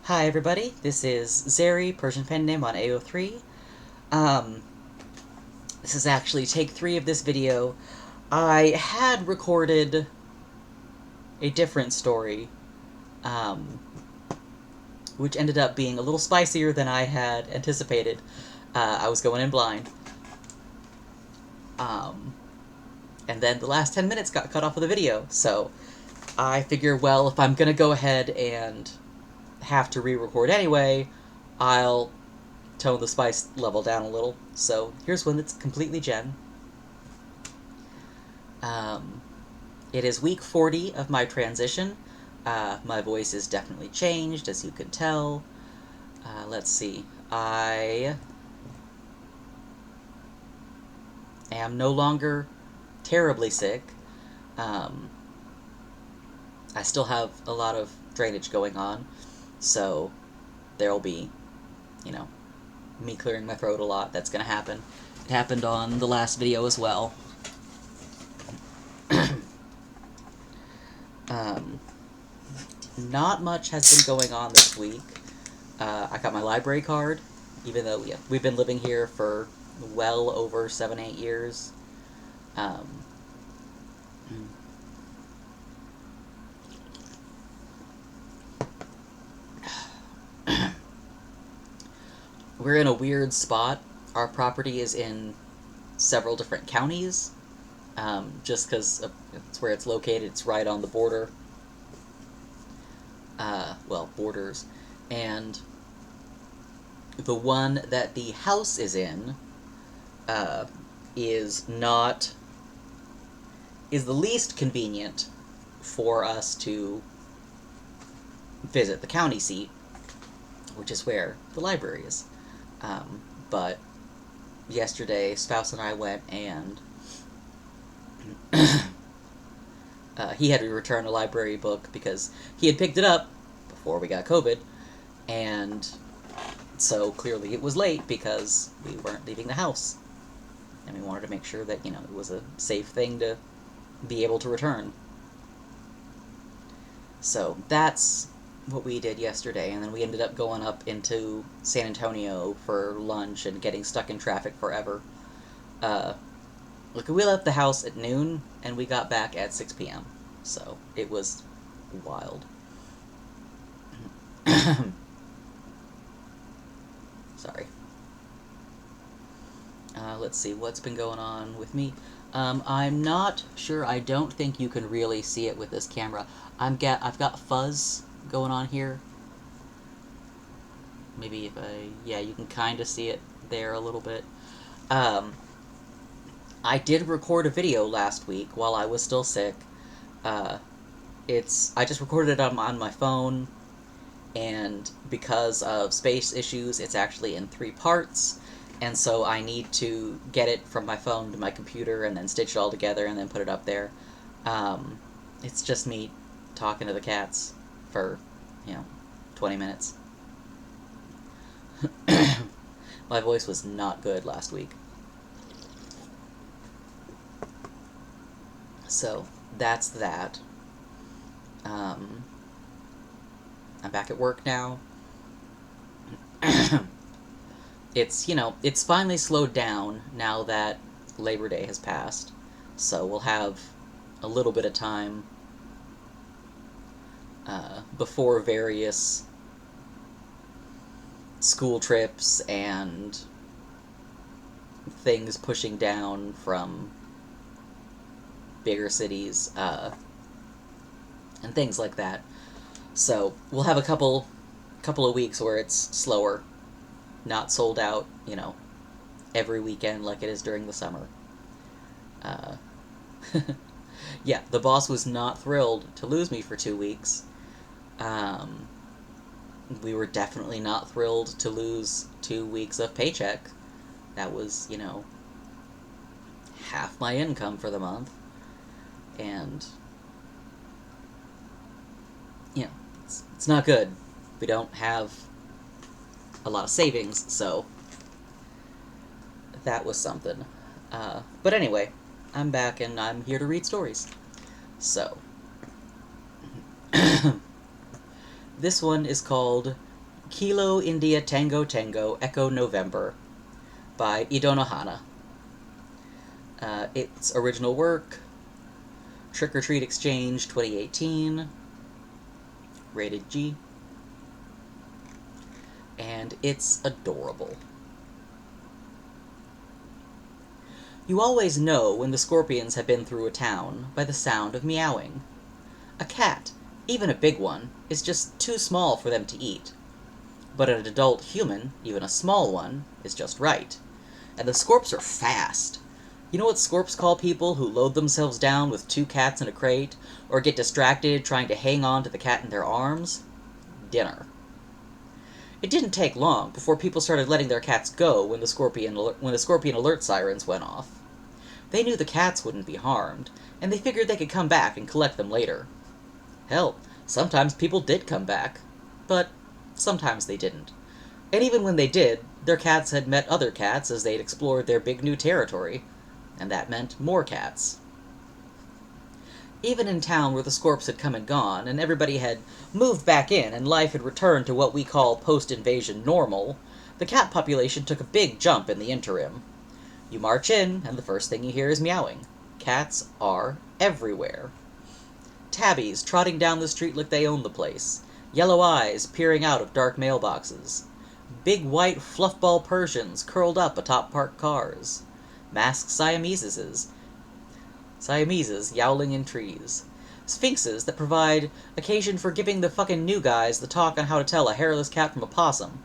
Hi everybody, this is Zeri, Persian pen name on AO3. Um, this is actually take 3 of this video. I had recorded a different story, um, which ended up being a little spicier than I had anticipated. I was going in blind. Um, and then the last 10 minutes got cut off of the video, so I figure, well, if I'm gonna go ahead and have to re-record anyway, I'll tone the spice level down a little. So here's one that's completely gen. Um, it is week 40 of my transition. My voice is definitely changed, as you can tell. Let's see. I am no longer terribly sick. Um, I still have a lot of drainage going on, so there'll be, you know, me clearing my throat a lot. That's gonna happen. It happened on the last video as well. um, Not much has been going on this week. I got my library card, even though we've been living here for well over 7-8 years. Um, we're in a weird spot. Our property is in several different counties, just because it's where it's located. It's right on the border. Well, borders. And the one that the house is in is not... is the least convenient for us to visit the county seat, which is where the library is. But yesterday, spouse and I went, and he had to return a library book because he had picked it up before we got COVID, and so clearly it was late because we weren't leaving the house. And we wanted to make sure that, it was a safe thing to be able to return. So that's what we did yesterday, and then we ended up going up into San Antonio for lunch and getting stuck in traffic forever. Look, we left the house at noon, and we got back at 6 p.m., so it was wild. Sorry. Let's see, what's been going on with me? I'm not sure, I don't think you can really see it with this camera. I've got fuzz going on here. Maybe if yeah, you can kind of see it there a little bit. I did record a video last week while I was still sick. I just recorded it on my phone, and because of space issues, it's actually in 3 parts, and so I need to get it from my phone to my computer and then stitch it all together and then put it up there. It's just me talking to the cats for, 20 minutes. My voice was not good last week. So, that's that. I'm back at work now. It's finally slowed down now that Labor Day has passed. So we'll have a little bit of time before various school trips and things pushing down from bigger cities, and things like that. So we'll have a couple of weeks where it's slower, not sold out, every weekend like it is during the summer. Yeah, the boss was not thrilled to lose me for 2 weeks. We were definitely not thrilled to lose 2 weeks of paycheck. That was, half my income for the month. And, it's not good. We don't have a lot of savings, so that was something. But anyway, I'm back and I'm here to read stories. So, this one is called Kilo India Tango Tango Echo November by Edenohana. Its original work, Trick or Treat Exchange 2018, rated G, and it's adorable. You always know when the scorpions have been through a town by the sound of meowing. A cat, even a big one, is just too small for them to eat. But an adult human, even a small one, is just right. And the scorps are fast. You know what scorps call people who load themselves down with 2 cats in a crate, or get distracted trying to hang on to the cat in their arms? Dinner. It didn't take long before people started letting their cats go when the scorpion alert sirens went off. They knew the cats wouldn't be harmed, and they figured they could come back and collect them later. Hell, sometimes people did come back, but sometimes they didn't. And even when they did, their cats had met other cats as they'd explored their big new territory, and that meant more cats. Even in town where the scorps had come and gone, and everybody had moved back in and life had returned to what we call post-invasion normal, the cat population took a big jump in the interim. You march in, and the first thing you hear is meowing. Cats are everywhere. Tabbies trotting down the street like they own the place. Yellow eyes peering out of dark mailboxes. Big white fluffball Persians curled up atop parked cars. Masked Siameses yowling in trees. Sphinxes that provide occasion for giving the fucking new guys the talk on how to tell a hairless cat from a possum.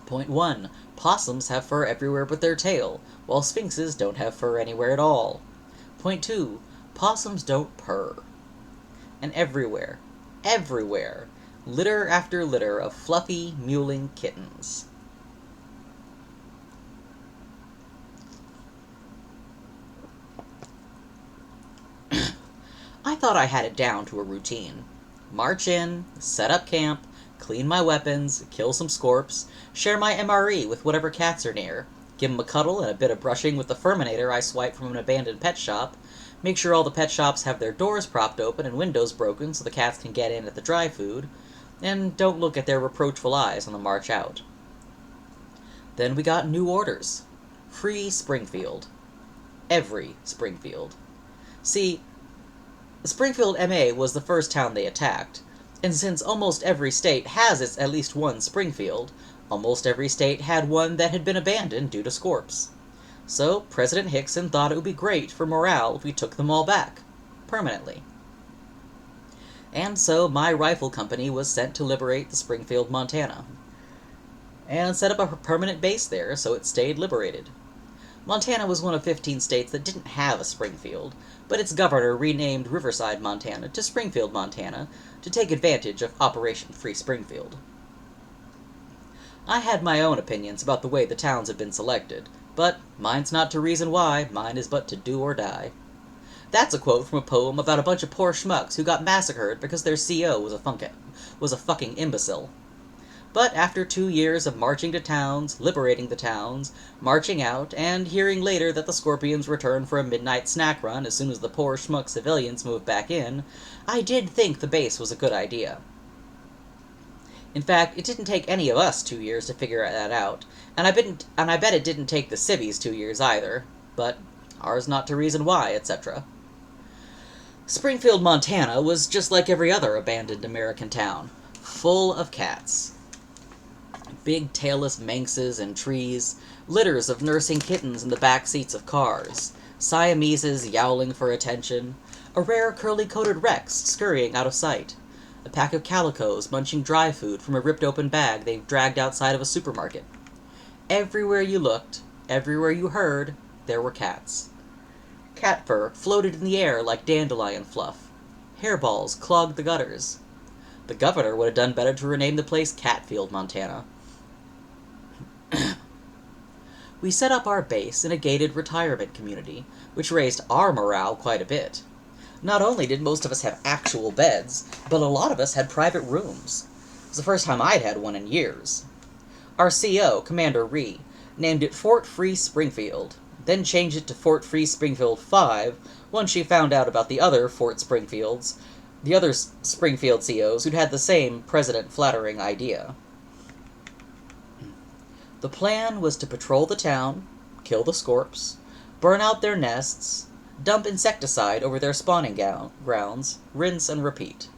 Point 1. Possums have fur everywhere but their tail, while sphinxes don't have fur anywhere at all. Point 2. Possums don't purr. And everywhere, litter after litter of fluffy, mewling kittens. I thought I had it down to a routine. March in, set up camp, clean my weapons, kill some scorps, share my MRE with whatever cats are near, give 'em a cuddle and a bit of brushing with the Furminator I swiped from an abandoned pet shop, make sure all the pet shops have their doors propped open and windows broken so the cats can get in at the dry food, and don't look at their reproachful eyes on the march out. Then we got new orders. Free Springfield. Every Springfield. See, Springfield, MA was the first town they attacked, and since almost every state has at least one Springfield, almost every state had one that had been abandoned due to scorps. So President Hickson thought it would be great for morale if we took them all back. Permanently. And so my rifle company was sent to liberate the Springfield, Montana, and set up a permanent base there so it stayed liberated. Montana was one of 15 states that didn't have a Springfield, but its governor renamed Riverside, Montana to Springfield, Montana to take advantage of Operation Free Springfield. I had my own opinions about the way the towns had been selected, but mine's not to reason why, mine is but to do or die. That's a quote from a poem about a bunch of poor schmucks who got massacred because their CO was a fucking imbecile. But after 2 years of marching to towns, liberating the towns, marching out, and hearing later that the Scorpions returned for a midnight snack run as soon as the poor schmuck civilians moved back in, I did think the base was a good idea. In fact, it didn't take any of us 2 years to figure that out, and I bet it didn't take the civvies 2 years either, but ours not to reason why, etc. Springfield, Montana was just like every other abandoned American town, full of cats. Big tailless manxes in trees, litters of nursing kittens in the back seats of cars, Siameses yowling for attention, a rare curly-coated Rex scurrying out of sight, a pack of calicos munching dry food from a ripped-open bag they've dragged outside of a supermarket. Everywhere you looked, everywhere you heard, there were cats. Cat fur floated in the air like dandelion fluff. Hairballs clogged the gutters. The governor would have done better to rename the place Catfield, Montana. We set up our base in a gated retirement community, which raised our morale quite a bit. Not only did most of us have actual beds, but a lot of us had private rooms. It was the first time I'd had one in years. Our CO, Commander Ree, named it Fort Free Springfield, then changed it to Fort Free Springfield 5 once she found out about the other Springfield COs who'd had the same president-flattering idea. The plan was to patrol the town, kill the scorps, burn out their nests, dump insecticide over their spawning grounds, rinse and repeat.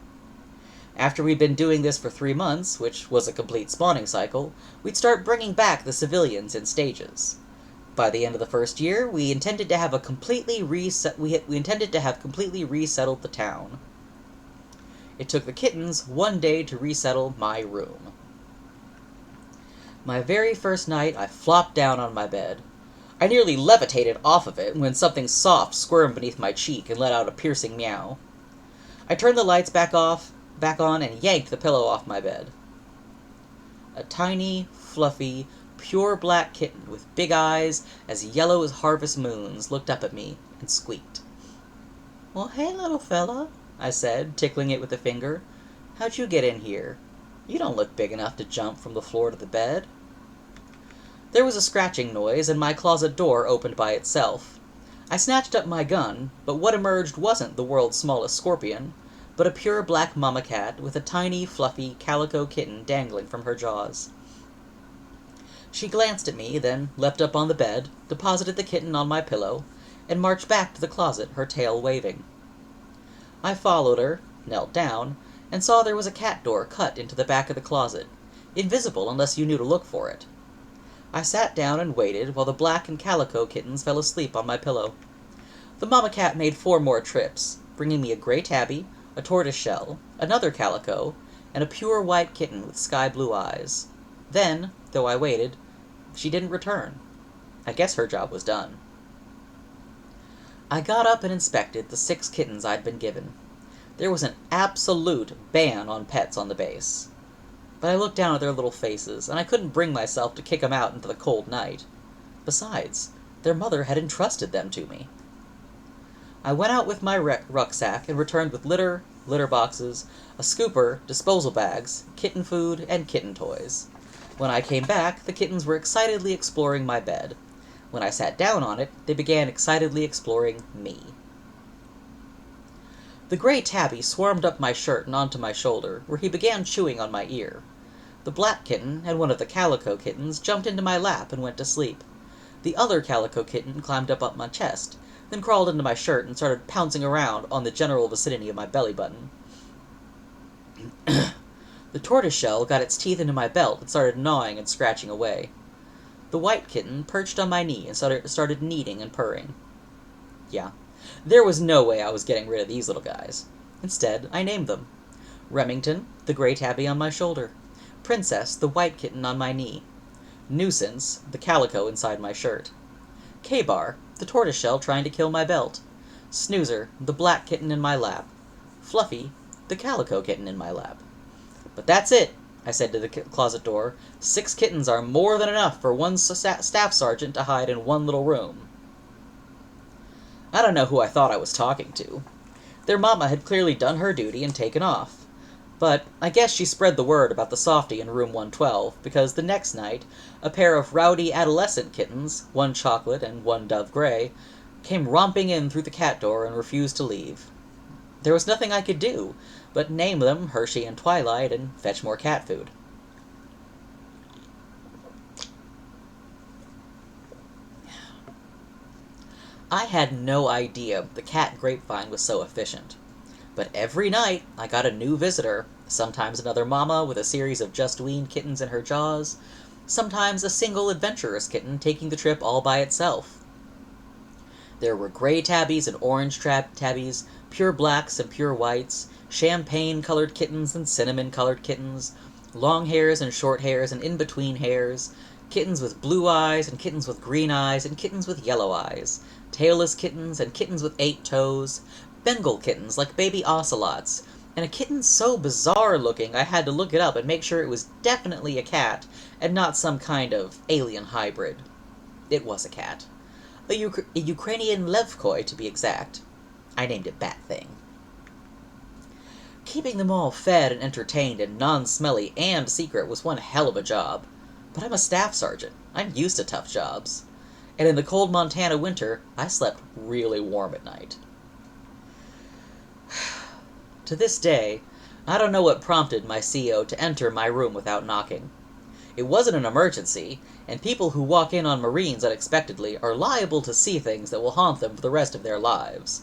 After we'd been doing this for 3 months, which was a complete spawning cycle, we'd start bringing back the civilians in stages. By the end of the first year, we intended to have completely resettled the town. It took the kittens 1 day to resettle my room. My very first night, I flopped down on my bed. I nearly levitated off of it when something soft squirmed beneath my cheek and let out a piercing meow. I turned the lights back on, and yanked the pillow off my bed. A tiny, fluffy, pure black kitten with big eyes as yellow as harvest moons looked up at me and squeaked. "Well, hey, little fella," I said, tickling it with a finger. "How'd you get in here? You don't look big enough to jump from the floor to the bed." There was a scratching noise, and my closet door opened by itself. I snatched up my gun, but what emerged wasn't the world's smallest scorpion, but a pure black mama cat with a tiny, fluffy, calico kitten dangling from her jaws. She glanced at me, then leapt up on the bed, deposited the kitten on my pillow, and marched back to the closet, her tail waving. I followed her, knelt down, and saw there was a cat door cut into the back of the closet, invisible unless you knew to look for it. I sat down and waited while the black and calico kittens fell asleep on my pillow. The mama cat made 4 more trips, bringing me a gray tabby, a tortoiseshell, another calico, and a pure white kitten with sky-blue eyes. Then, though I waited, she didn't return. I guess her job was done. I got up and inspected the 6 kittens I'd been given. There was an absolute ban on pets on the base. But I looked down at their little faces, and I couldn't bring myself to kick them out into the cold night. Besides, their mother had entrusted them to me. I went out with my rucksack and returned with litter boxes, a scooper, disposal bags, kitten food, and kitten toys. When I came back, the kittens were excitedly exploring my bed. When I sat down on it, they began excitedly exploring me. The gray tabby swarmed up my shirt and onto my shoulder, where he began chewing on my ear. The black kitten and one of the calico kittens jumped into my lap and went to sleep. The other calico kitten climbed up my chest, then crawled into my shirt and started pouncing around on the general vicinity of my belly button. The tortoiseshell got its teeth into my belt and started gnawing and scratching away. The white kitten perched on my knee and started kneading and purring. Yeah, there was no way I was getting rid of these little guys. Instead, I named them. Remington, the gray tabby on my shoulder. Princess, the white kitten on my knee. Nuisance, the calico inside my shirt. K-Bar, the tortoiseshell trying to kill my belt. Snoozer, the black kitten in my lap. Fluffy, the calico kitten in my lap. "But that's it," I said to the closet door. 6 kittens are more than enough for one staff sergeant to hide in one little room. I don't know who I thought I was talking to. Their mama had clearly done her duty and taken off. But I guess she spread the word about the softy in room 112, because the next night, a pair of rowdy adolescent kittens, one chocolate and one dove gray, came romping in through the cat door and refused to leave. There was nothing I could do but name them Hershey and Twilight and fetch more cat food. I had no idea the cat grapevine was so efficient. But every night, I got a new visitor, sometimes another mama with a series of just-weaned kittens in her jaws, sometimes a single adventurous kitten taking the trip all by itself. There were gray tabbies and orange tabbies, pure blacks and pure whites, champagne-colored kittens and cinnamon-colored kittens, long hairs and short hairs and in-between hairs, kittens with blue eyes and kittens with green eyes and kittens with yellow eyes, tailless kittens and kittens with 8 toes, Bengal kittens like baby ocelots, and a kitten so bizarre-looking I had to look it up and make sure it was definitely a cat and not some kind of alien hybrid. It was a cat. A Ukrainian levkoi, to be exact. I named it Bat Thing. Keeping them all fed and entertained and non-smelly and secret was one hell of a job. But I'm a staff sergeant. I'm used to tough jobs. And in the cold Montana winter, I slept really warm at night. To this day, I don't know what prompted my CO to enter my room without knocking. It wasn't an emergency, and people who walk in on Marines unexpectedly are liable to see things that will haunt them for the rest of their lives.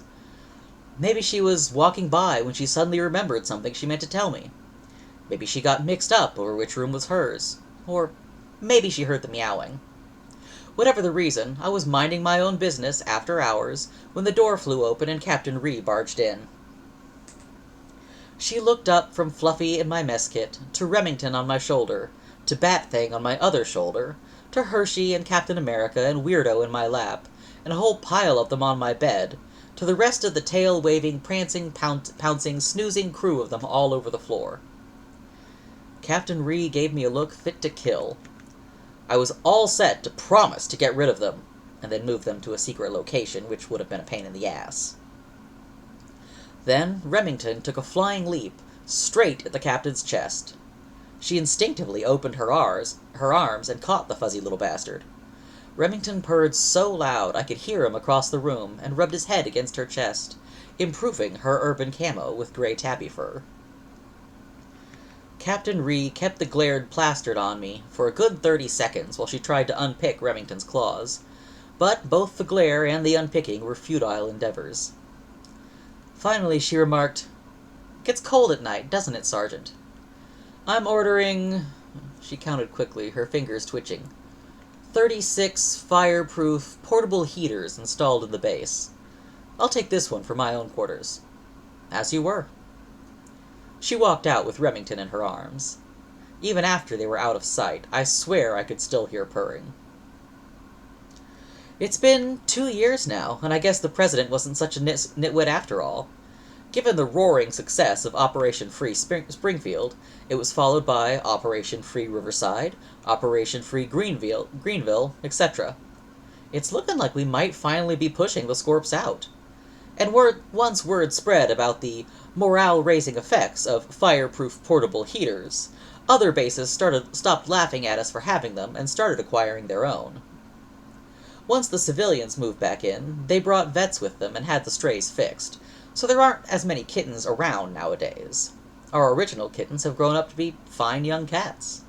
Maybe she was walking by when she suddenly remembered something she meant to tell me. Maybe she got mixed up over which room was hers. Or maybe she heard the meowing. Whatever the reason, I was minding my own business after hours when the door flew open and Captain Ree barged in. She looked up from Fluffy in my mess kit, to Remington on my shoulder, to Bat-Thing on my other shoulder, to Hershey and Captain America and Weirdo in my lap, and a whole pile of them on my bed, to the rest of the tail-waving, prancing, pouncing, snoozing crew of them all over the floor. Captain Ree gave me a look fit to kill. I was all set to promise to get rid of them, and then move them to a secret location, which would have been a pain in the ass. Then Remington took a flying leap, straight at the captain's chest. She instinctively opened her arms and caught the fuzzy little bastard. Remington purred so loud I could hear him across the room and rubbed his head against her chest, improving her urban camo with gray tabby fur. Captain Ree kept the glare plastered on me for a good 30 seconds while she tried to unpick Remington's claws, but both the glare and the unpicking were futile endeavors. Finally she remarked, "Gets cold at night, doesn't it, Sergeant? I'm ordering..." She counted quickly, her fingers twitching. 36 fireproof portable heaters installed in the base. I'll take this one for my own quarters." "As you were." She walked out with Remington in her arms. Even after they were out of sight, I swear I could still hear purring. It's been 2 years now, and I guess the President wasn't such a nitwit after all. Given the roaring success of Operation Free Springfield, it was followed by Operation Free Riverside, Operation Free Greenville, etc. It's looking like we might finally be pushing the Scorps out. And once word spread about the morale-raising effects of fireproof portable heaters, other bases stopped laughing at us for having them and started acquiring their own. Once the civilians moved back in, they brought vets with them and had the strays fixed, so there aren't as many kittens around nowadays. Our original kittens have grown up to be fine young cats.